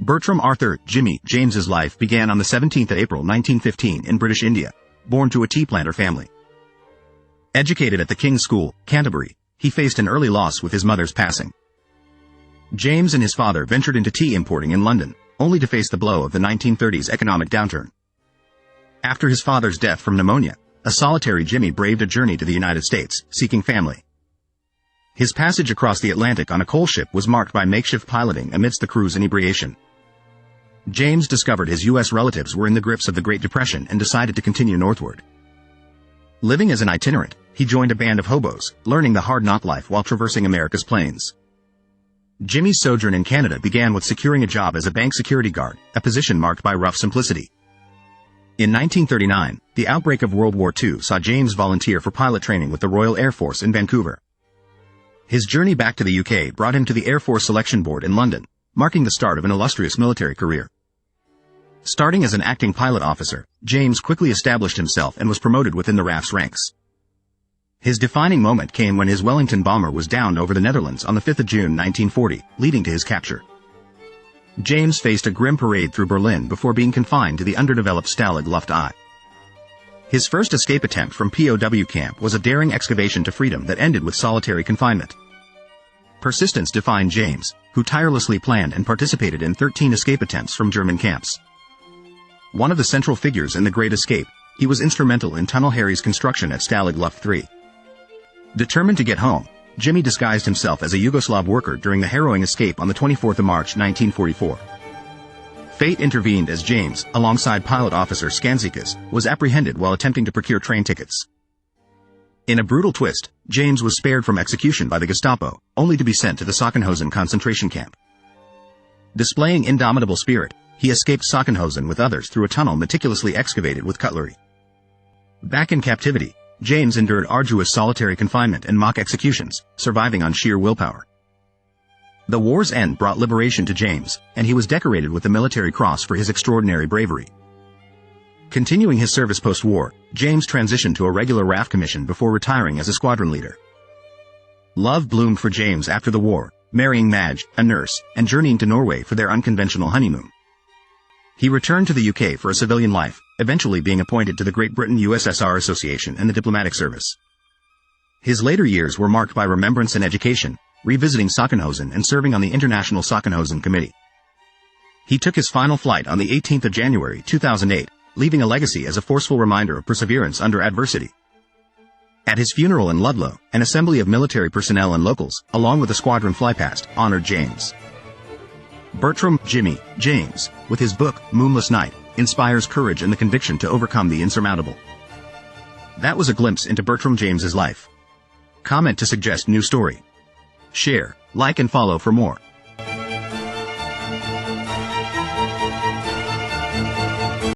Bertram Arthur Jimmy James's life began on the 17th of April 1915 in British India, born to a tea planter family. Educated at the King's School, Canterbury, he faced an early loss with his mother's passing. James and his father ventured into tea importing in London, only to face the blow of the 1930s economic downturn. After his father's death from pneumonia, a solitary Jimmy braved a journey to the United States, seeking family. His passage across the Atlantic on a coal ship was marked by makeshift piloting amidst the crew's inebriation. James discovered his U.S. relatives were in the grips of the Great Depression and decided to continue northward. Living as an itinerant, he joined a band of hobos, learning the hard-knock life while traversing America's plains. Jimmy's sojourn in Canada began with securing a job as a bank security guard, a position marked by rough simplicity. In 1939, the outbreak of World War II saw James volunteer for pilot training with the Royal Air Force in Vancouver. His journey back to the UK brought him to the Air Force Selection Board in London, marking the start of an illustrious military career. Starting as an acting pilot officer, James quickly established himself and was promoted within the RAF's ranks. His defining moment came when his Wellington bomber was downed over the Netherlands on the 5th of June 1940, leading to his capture. James faced a grim parade through Berlin before being confined to the underdeveloped Stalag Luft III. His first escape attempt from POW camp was a daring excavation to freedom that ended with solitary confinement. Persistence defined James, who tirelessly planned and participated in 13 escape attempts from German camps. One of the central figures in the Great Escape, he was instrumental in Tunnel Harry's construction at Stalag Luft III. Determined to get home, Jimmy disguised himself as a Yugoslav worker during the harrowing escape on the 24th of March 1944. Fate intervened as James, alongside pilot officer Skanzikas, was apprehended while attempting to procure train tickets. In a brutal twist, James was spared from execution by the Gestapo, only to be sent to the Sachsenhausen concentration camp. Displaying indomitable spirit, he escaped Sachsenhausen with others through a tunnel meticulously excavated with cutlery. Back in captivity, James endured arduous solitary confinement and mock executions, surviving on sheer willpower. The war's end brought liberation to James, and he was decorated with the Military Cross for his extraordinary bravery. Continuing his service post-war, James transitioned to a regular RAF commission before retiring as a squadron leader. Love bloomed for James after the war, marrying Madge, a nurse, and journeying to Norway for their unconventional honeymoon. He returned to the UK for a civilian life, eventually being appointed to the Great Britain-USSR Association and the diplomatic service. His later years were marked by remembrance and education, revisiting Sachsenhausen and serving on the International Sachsenhausen Committee. He took his final flight on the 18th of January 2008, leaving a legacy as a forceful reminder of perseverance under adversity. At his funeral in Ludlow, an assembly of military personnel and locals, along with a squadron flypast, honored James. Bertram Jimmy James, with his book, Moonless Night, inspires courage and the conviction to overcome the insurmountable. That was a glimpse into Bertram James's life. Comment to suggest new story. Share, like and follow for more.